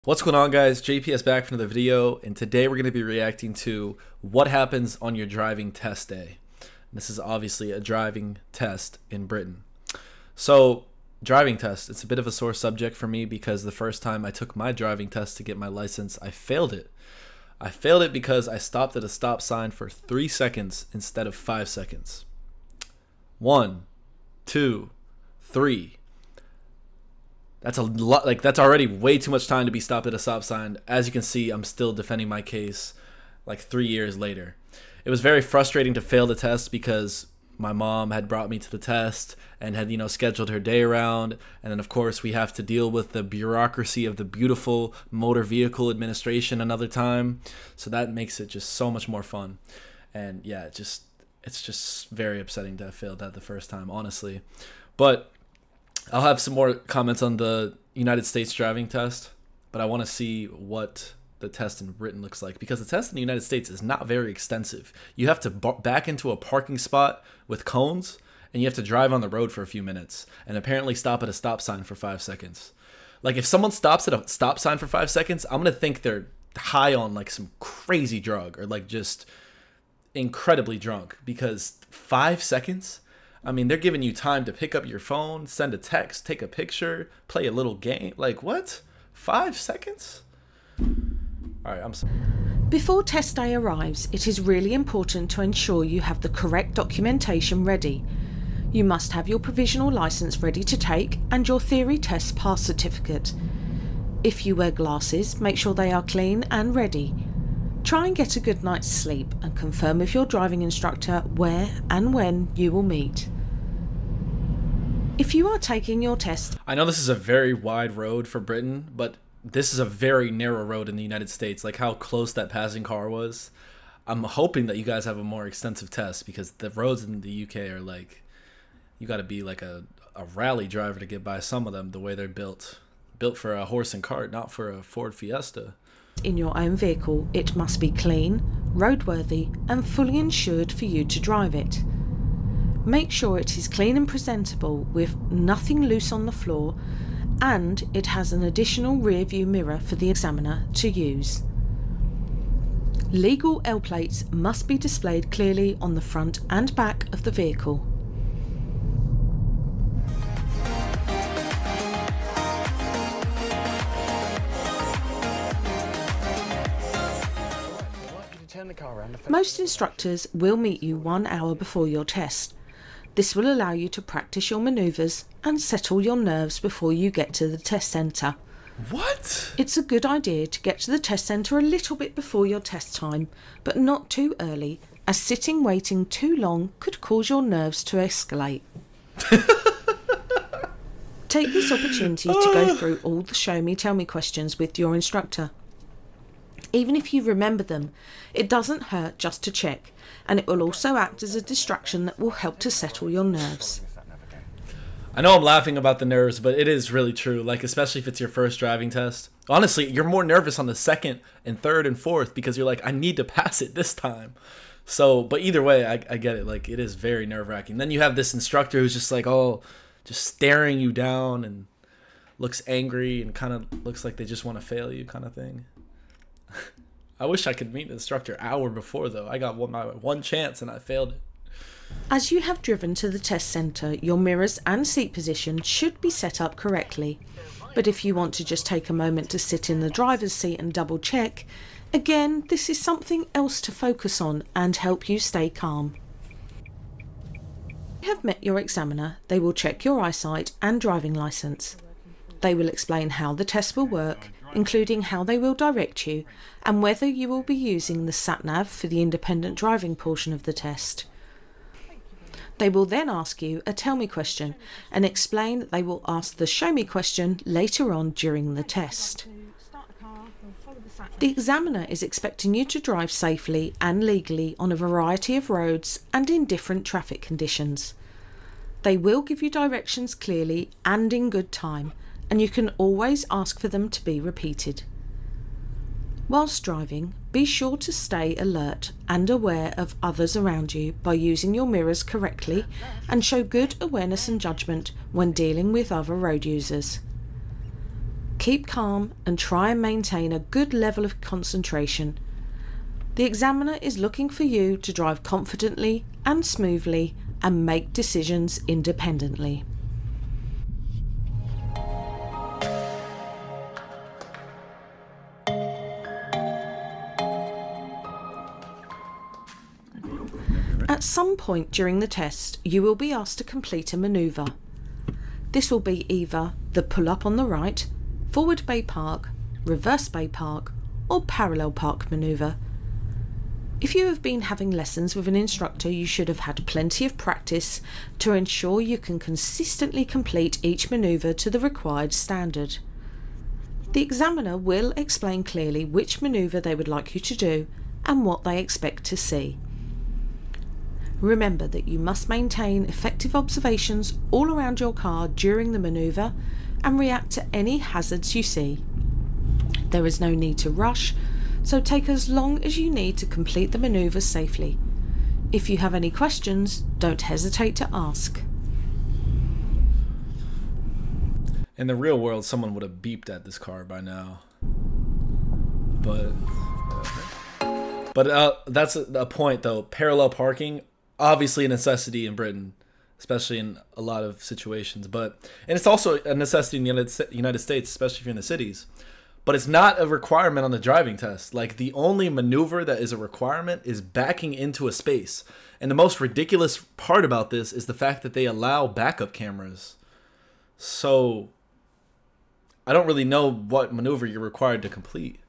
What's going on, guys? JPS back for another video, and today we're going to be reacting to what happens on your driving test day. This is obviously a driving test in Britain. So, driving test, it's a bit of a sore subject for me because the first time I took my driving test to get my license, I failed it. I failed it because I stopped at a stop sign for 3 seconds instead of 5 seconds. 1, 2, 3. That's a lot. Like, that's already way too much time to be stopped at a stop sign. As you can see, I'm still defending my case like 3 years later. It was very frustrating to fail the test because my mom had brought me to the test and had, scheduled her day around. And then, of course, we have to deal with the bureaucracy of the beautiful Motor Vehicle Administration another time. So that makes it just so much more fun. And yeah, it's just very upsetting to have failed that the first time, honestly. But I'll have some more comments on the United States driving test, but I want to see what the test in Britain looks like, because the test in the United States is not very extensive. You have to back into a parking spot with cones, and you have to drive on the road for a few minutes, and apparently stop at a stop sign for 5 seconds. Like, if someone stops at a stop sign for 5 seconds, I'm going to think they're high on, like, some crazy drug, or, like, just incredibly drunk, because 5 seconds? I mean, they're giving you time to pick up your phone, send a text, take a picture, play a little game. Like, what? 5 seconds? All right, I'm sorry. Before test day arrives, it is really important to ensure you have the correct documentation ready. You must have your provisional license ready to take and your theory test pass certificate. If you wear glasses, make sure they are clean and ready. Try and get a good night's sleep and confirm with your driving instructor where and when you will meet. If you are taking your test... I know this is a very wide road for Britain, but this is a very narrow road in the United States, like how close that passing car was. I'm hoping that you guys have a more extensive test, because the roads in the UK are like, you got to be like a rally driver to get by some of them, the way they're built. Built for a horse and cart, not for a Ford Fiesta. In your own vehicle, it must be clean, roadworthy and fully insured for you to drive it. Make sure it is clean and presentable with nothing loose on the floor, and it has an additional rear view mirror for the examiner to use. Legal L plates must be displayed clearly on the front and back of the vehicle. Most instructors will meet you 1 hour before your test. This will allow you to practice your manoeuvres and settle your nerves before you get to the test centre. What? It's a good idea to get to the test centre a little bit before your test time, but not too early, as sitting waiting too long could cause your nerves to escalate. Take this opportunity to go through all the show me, tell me questions with your instructor. Even if you remember them, it doesn't hurt just to check, and it will also act as a distraction that will help to settle your nerves. I know I'm laughing about the nerves, but it is really true, like, especially if it's your first driving test. Honestly, you're more nervous on the second and third and fourth because you're like, I need to pass it this time. So, but either way, I get it. Like, it is very nerve-wracking. Then you have this instructor who's just like, oh, just staring you down and looks angry and kind of looks like they just want to fail you kind of thing. I wish I could meet the instructor an hour before, though. I got one chance and I failed it. As you have driven to the test centre, your mirrors and seat position should be set up correctly. But if you want to just take a moment to sit in the driver's seat and double check, again, this is something else to focus on and help you stay calm. If you have met your examiner, they will check your eyesight and driving licence. They will explain how the test will work, including how they will direct you and whether you will be using the sat-nav for the independent driving portion of the test. They will then ask you a tell me question and explain that they will ask the show me question later on during the test. The examiner is expecting you to drive safely and legally on a variety of roads and in different traffic conditions. They will give you directions clearly and in good time, and you can always ask for them to be repeated. Whilst driving, be sure to stay alert and aware of others around you by using your mirrors correctly, and show good awareness and judgment when dealing with other road users. Keep calm and try and maintain a good level of concentration. The examiner is looking for you to drive confidently and smoothly and make decisions independently. At some point during the test, you will be asked to complete a manoeuvre. This will be either the pull up on the right, forward bay park, reverse bay park, or parallel park manoeuvre. If you have been having lessons with an instructor, you should have had plenty of practice to ensure you can consistently complete each manoeuvre to the required standard. The examiner will explain clearly which manoeuvre they would like you to do and what they expect to see. Remember that you must maintain effective observations all around your car during the manoeuvre and react to any hazards you see. There is no need to rush, so take as long as you need to complete the manoeuvre safely. If you have any questions, don't hesitate to ask. In the real world, someone would have beeped at this car by now. But that's a point though. Parallel parking, obviously a necessity in Britain, especially in a lot of situations. And it's also a necessity in the United States, especially if you're in the cities. But it's not a requirement on the driving test. Like, the only maneuver that is a requirement is backing into a space. And the most ridiculous part about this is the fact that they allow backup cameras. So I don't really know what maneuver you're required to complete.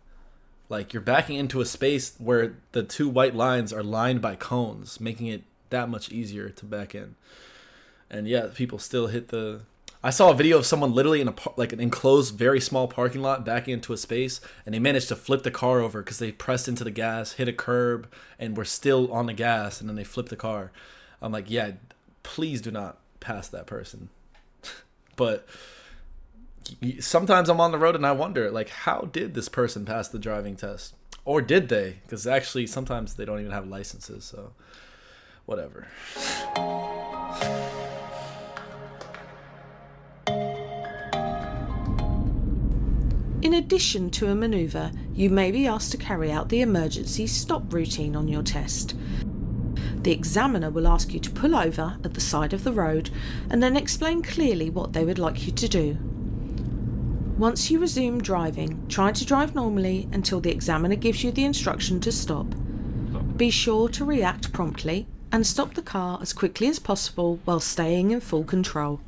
Like, you're backing into a space where the two white lines are lined by cones, making it that much easier to back in. And yeah, people still hit the... I saw a video of someone literally in an enclosed, very small parking lot backing into a space, and they managed to flip the car over because they pressed into the gas, hit a curb, and were still on the gas, and then they flipped the car. I'm like, yeah, please do not pass that person. But sometimes I'm on the road and I wonder, like, how did this person pass the driving test? Or did they? Because actually, sometimes they don't even have licenses, so whatever. In addition to a manoeuvre, you may be asked to carry out the emergency stop routine on your test. The examiner will ask you to pull over at the side of the road and then explain clearly what they would like you to do. Once you resume driving, try to drive normally until the examiner gives you the instruction to stop. Be sure to react promptly and stop the car as quickly as possible while staying in full control.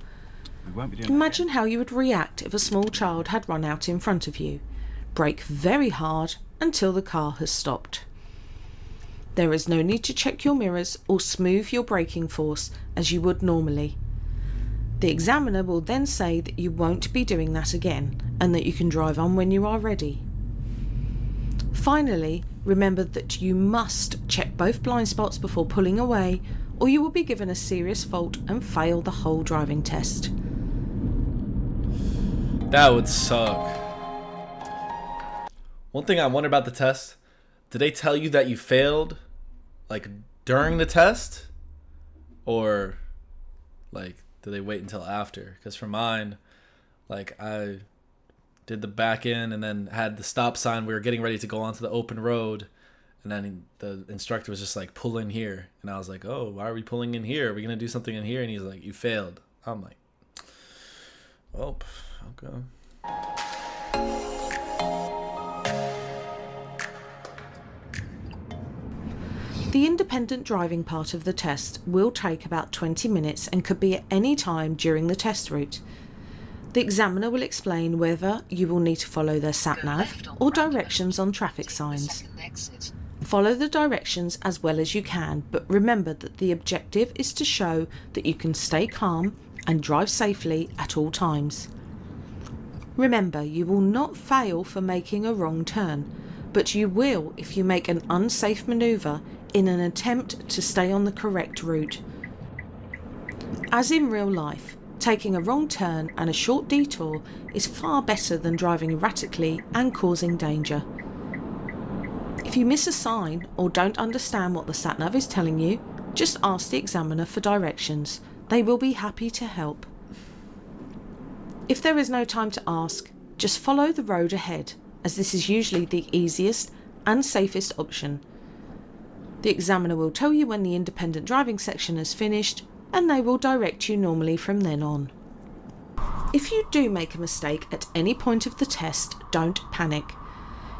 Imagine how you would react if a small child had run out in front of you. Brake very hard until the car has stopped. There is no need to check your mirrors or smooth your braking force as you would normally. The examiner will then say that you won't be doing that again and that you can drive on when you are ready. Finally, remember that you must check both blind spots before pulling away, or you will be given a serious fault and fail the whole driving test. That would suck. One thing I wonder about the test, did they tell you that you failed, like, during the test? Or, like, did they wait until after? Because for mine, like, I did the back in and then had the stop sign. We were getting ready to go onto the open road. And then the instructor was just like, pull in here. And I was like, oh, why are we pulling in here? Are we going to do something in here? And he's like, you failed. I'm like, oh, okay. The independent driving part of the test will take about 20 minutes and could be at any time during the test route. The examiner will explain whether you will need to follow their sat-nav or directions on traffic signs. Follow the directions as well as you can, but remember that the objective is to show that you can stay calm and drive safely at all times. Remember, you will not fail for making a wrong turn, but you will if you make an unsafe manoeuvre in an attempt to stay on the correct route. As in real life, taking a wrong turn and a short detour is far better than driving erratically and causing danger. If you miss a sign or don't understand what the sat-nav is telling you, just ask the examiner for directions. They will be happy to help. If there is no time to ask, Just follow the road ahead, as this is usually the easiest and safest option. The examiner will tell you when the independent driving section has finished, and they will direct you normally from then on. If you do make a mistake at any point of the test, don't panic.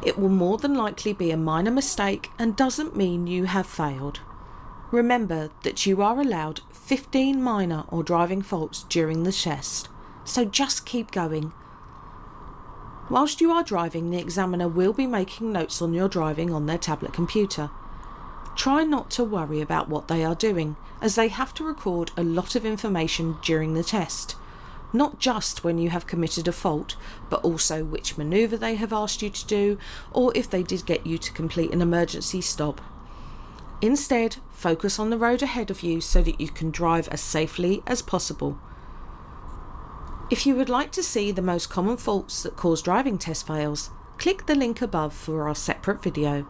It will more than likely be a minor mistake and doesn't mean you have failed. Remember that you are allowed 15 minor or driving faults during the test, so just keep going. Whilst you are driving, the examiner will be making notes on your driving on their tablet computer. Try not to worry about what they are doing, as they have to record a lot of information during the test. Not just when you have committed a fault, but also which manoeuvre they have asked you to do, or if they did get you to complete an emergency stop. Instead, focus on the road ahead of you so that you can drive as safely as possible. If you would like to see the most common faults that cause driving test fails, click the link above for our separate video.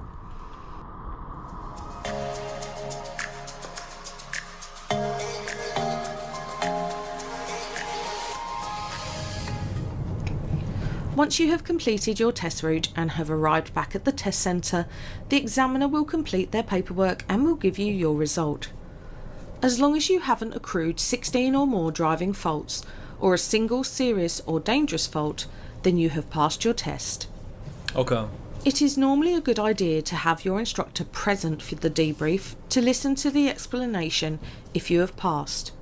Once you have completed your test route and have arrived back at the test centre, the examiner will complete their paperwork and will give you your result. As long as you haven't accrued 16 or more driving faults, or a single serious or dangerous fault, then you have passed your test. Okay. It is normally a good idea to have your instructor present for the debrief to listen to the explanation if you have passed.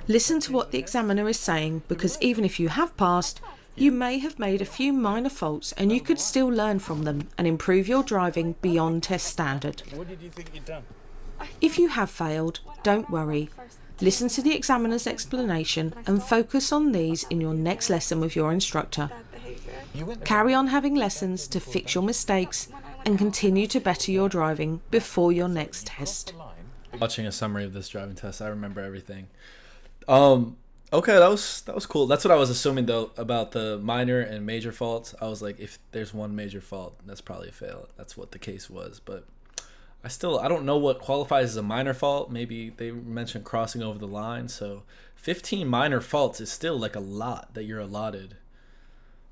Listen to what the examiner is saying, because even if you have passed, you may have made a few minor faults and you could still learn from them and improve your driving beyond test standard. What did you think you'd done? If you have failed, don't worry. Listen to the examiner's explanation and focus on these in your next lesson with your instructor. Carry on having lessons to fix your mistakes and continue to better your driving before your next test. Watching a summary of this driving test, I remember everything. Okay, that was cool. That's what I was assuming though about the minor and major faults. I was like, if there's one major fault, that's probably a fail. That's what the case was, but I don't know what qualifies as a minor fault. Maybe they mentioned crossing over the line, so 15 minor faults is still like a lot that you're allotted.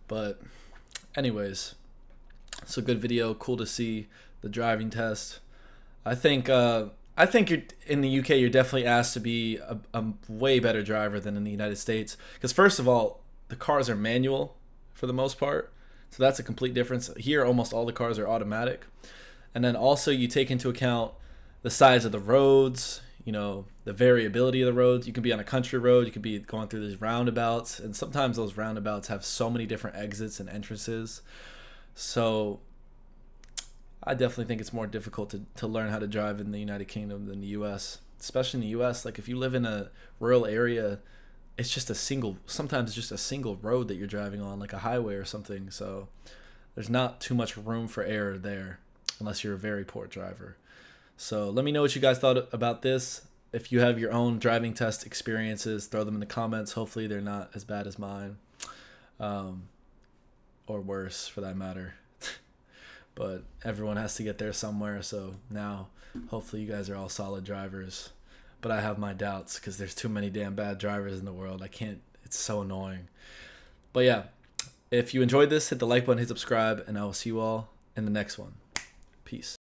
But anyways, it's a good video. Cool to see the driving test. I think you're in the UK. You're definitely asked to be a way better driver than in the United States, because first of all, the cars are manual for the most part, so that's a complete difference. Here, almost all the cars are automatic, and then also you take into account the size of the roads. You know, the variability of the roads. You can be on a country road. You could be going through these roundabouts, and sometimes those roundabouts have so many different exits and entrances. So I definitely think it's more difficult to learn how to drive in the United Kingdom than the US, especially in the US. Like if you live in a rural area, it's just sometimes just a single road that you're driving on, like a highway or something. So there's not too much room for error there unless you're a very poor driver. So let me know what you guys thought about this. If you have your own driving test experiences, throw them in the comments. Hopefully they're not as bad as mine, or worse for that matter. But everyone has to get there somewhere, so now hopefully you guys are all solid drivers. But I have my doubts because there's too many damn bad drivers in the world. It's so annoying. But yeah, if you enjoyed this, hit the like button, hit subscribe, and I will see you all in the next one. Peace.